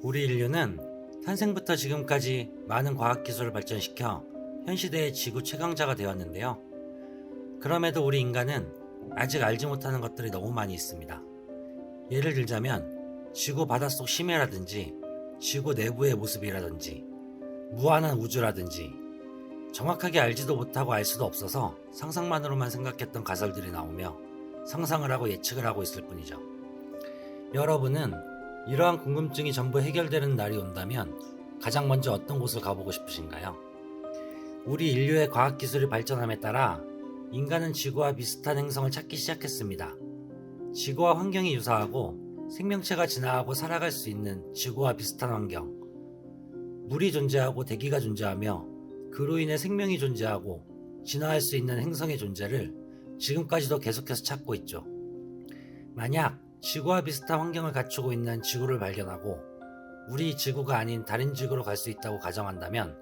우리 인류는 탄생부터 지금까지 많은 과학기술을 발전시켜 현 시대의 지구 최강자가 되었는데요. 그럼에도 우리 인간은 아직 알지 못하는 것들이 너무 많이 있습니다. 예를 들자면 지구 바닷속 심해라든지 지구 내부의 모습이라든지 무한한 우주라든지 정확하게 알지도 못하고 알 수도 없어서 상상만으로만 생각했던 가설들이 나오며 상상을 하고 예측을 하고 있을 뿐이죠. 여러분은 이러한 궁금증이 전부 해결되는 날이 온다면 가장 먼저 어떤 곳을 가보고 싶으신가요? 우리 인류의 과학기술이 발전함에 따라 인간은 지구와 비슷한 행성을 찾기 시작했습니다. 지구와 환경이 유사하고 생명체가 진화하고 살아갈 수 있는 지구와 비슷한 환경, 물이 존재하고 대기가 존재하며 그로 인해 생명이 존재하고 진화할 수 있는 행성의 존재를 지금까지도 계속해서 찾고 있죠. 만약 지구와 비슷한 환경을 갖추고 있는 지구를 발견하고 우리 지구가 아닌 다른 지구로 갈 수 있다고 가정한다면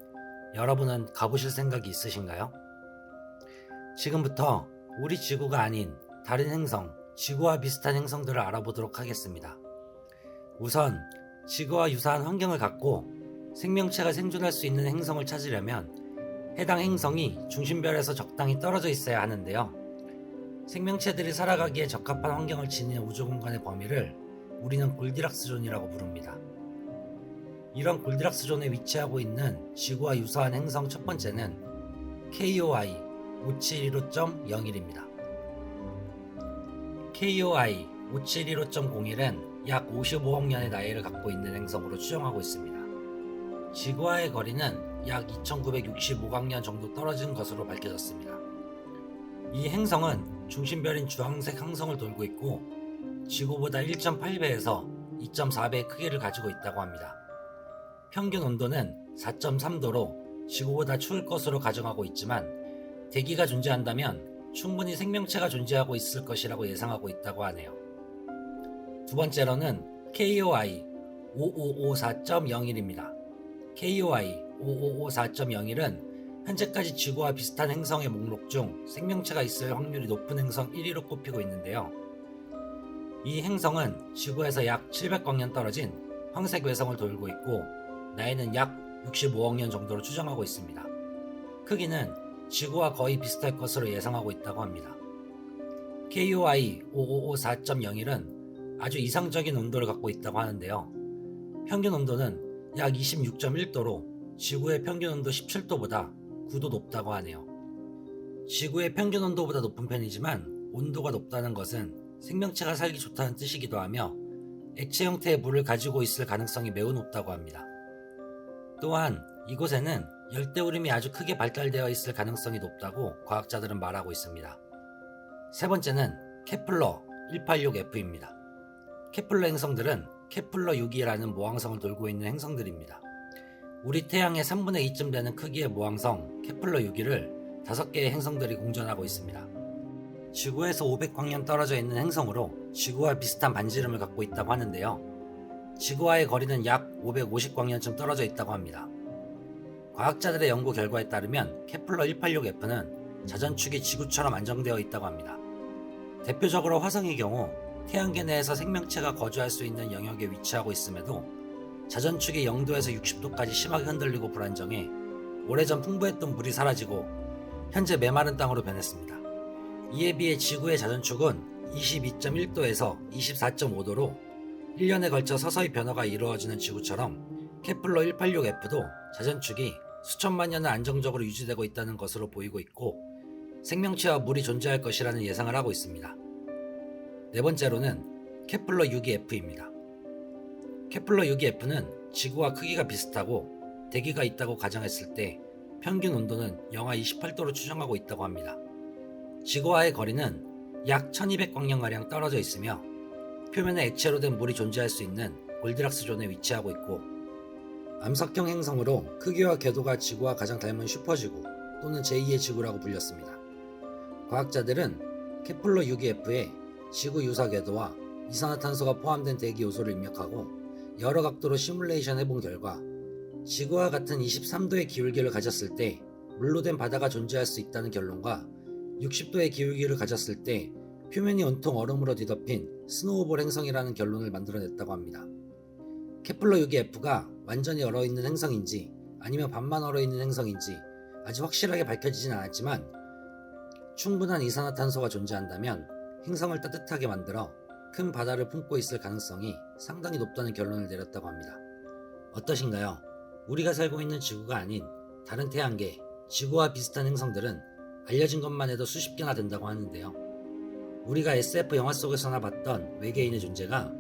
여러분은 가보실 생각이 있으신가요? 지금부터 우리 지구가 아닌 다른 행성, 지구와 비슷한 행성들을 알아보도록 하겠습니다. 우선 지구와 유사한 환경을 갖고 생명체가 생존할 수 있는 행성을 찾으려면 해당 행성이 중심별에서 적당히 떨어져 있어야 하는데요. 생명체들이 살아가기에 적합한 환경을 지닌 우주 공간의 범위를 우리는 골디락스 존이라고 부릅니다. 이런 골디락스 존에 위치하고 있는 지구와 유사한 행성 첫 번째는 KOI 5715.01입니다. KOI 5715.01은 약 55억 년의 나이를 갖고 있는 행성으로 추정하고 있습니다. 지구와의 거리는 약 2965광년 정도 떨어진 것으로 밝혀졌습니다. 이 행성은 중심별인 주황색 항성을 돌고 있고 지구보다 1.8배에서 2.4배의 크기를 가지고 있다고 합니다. 평균 온도는 4.3도로 지구보다 추울 것으로 가정하고 있지만 대기가 존재한다면 충분히 생명체가 존재하고 있을 것이라고 예상하고 있다고 하네요. 두 번째로는 KOI 5554.01입니다. KOI 5554.01은 현재까지 지구와 비슷한 행성의 목록 중 생명체가 있을 확률이 높은 행성 1위로 꼽히고 있는데요. 이 행성은 지구에서 약 700광년 떨어진 황색 외성을 돌고 있고 나이는 약 65억 년 정도로 추정하고 있습니다. 크기는 지구와 거의 비슷할 것으로 예상하고 있다고 합니다. KOI 5554.01은 아주 이상적인 온도를 갖고 있다고 하는데요. 평균 온도는 약 26.1도로 지구의 평균 온도 17도보다 9도 높다고 하네요. 지구의 평균 온도보다 높은 편이지만 온도가 높다는 것은 생명체가 살기 좋다는 뜻이기도 하며 액체 형태의 물을 가지고 있을 가능성이 매우 높다고 합니다. 또한 이곳에는 열대우림이 아주 크게 발달되어 있을 가능성이 높다고 과학자들은 말하고 있습니다. 세 번째는 케플러 186f입니다. 케플러 행성들은 케플러 6이라는 모항성을 돌고 있는 행성들입니다. 우리 태양의 3분의 2쯤 되는 크기의 모항성 케플러 6기를 5개의 행성들이 공전하고 있습니다. 지구에서 500광년 떨어져 있는 행성으로 지구와 비슷한 반지름을 갖고 있다고 하는데요. 지구와의 거리는 약 550광년쯤 떨어져 있다고 합니다. 과학자들의 연구 결과에 따르면 케플러 186f는 자전축이 지구처럼 안정되어 있다고 합니다. 대표적으로 화성의 경우 태양계 내에서 생명체가 거주할 수 있는 영역에 위치하고 있음에도 자전축이 0도에서 60도까지 심하게 흔들리고 불안정해 오래전 풍부했던 물이 사라지고 현재 메마른 땅으로 변했습니다. 이에 비해 지구의 자전축은 22.1도에서 24.5도로 1년에 걸쳐 서서히 변화가 이루어지는 지구처럼 케플러 186f도 자전축이 수천만 년은 안정적으로 유지되고 있다는 것으로 보이고 있고 생명체와 물이 존재할 것이라는 예상을 하고 있습니다. 네 번째로는 케플러 6.2f입니다. 케플러 6.2f는 지구와 크기가 비슷하고 대기가 있다고 가정했을 때 평균 온도는 영하 28도로 추정하고 있다고 합니다. 지구와의 거리는 약 1200광년가량 떨어져 있으며 표면에 액체로 된 물이 존재할 수 있는 골디락스 존에 위치하고 있고 암석형 행성으로 크기와 궤도가 지구와 가장 닮은 슈퍼지구 또는 제2의 지구라고 불렸습니다. 과학자들은 케플러 6.2f에 지구 유사 궤도와 이산화탄소가 포함된 대기 요소를 입력하고 여러 각도로 시뮬레이션 해본 결과 지구와 같은 23도의 기울기를 가졌을 때 물로 된 바다가 존재할 수 있다는 결론과 60도의 기울기를 가졌을 때 표면이 온통 얼음으로 뒤덮인 스노우볼 행성이라는 결론을 만들어냈다고 합니다. 케플러 6.2f가 완전히 얼어있는 행성인지 아니면 반만 얼어있는 행성인지 아직 확실하게 밝혀지진 않았지만 충분한 이산화탄소가 존재한다면 행성을 따뜻하게 만들어 큰 바다를 품고 있을 가능성이 상당히 높다는 결론을 내렸다고 합니다. 어떠신가요? 우리가 살고 있는 지구가 아닌 다른 태양계, 지구와 비슷한 행성들은 알려진 것만 해도 수십 개나 된다고 하는데요. 우리가 SF 영화 속에서나 봤던 외계인의 존재가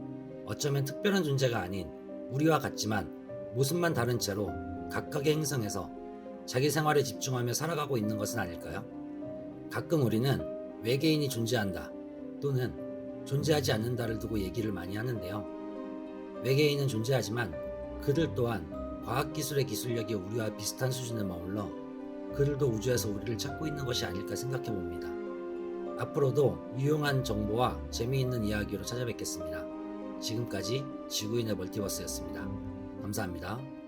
어쩌면 특별한 존재가 아닌 우리와 같지만 모습만 다른 채로 각각의 행성에서 자기 생활에 집중하며 살아가고 있는 것은 아닐까요? 가끔 우리는 외계인이 존재한다 또는 존재하지 않는다를 두고 얘기를 많이 하는데요. 외계인은 존재하지만 그들 또한 과학기술의 기술력이 우리와 비슷한 수준에 머물러 그들도 우주에서 우리를 찾고 있는 것이 아닐까 생각해 봅니다. 앞으로도 유용한 정보와 재미있는 이야기로 찾아뵙겠습니다. 지금까지 지구인의 멀티버스였습니다. 감사합니다.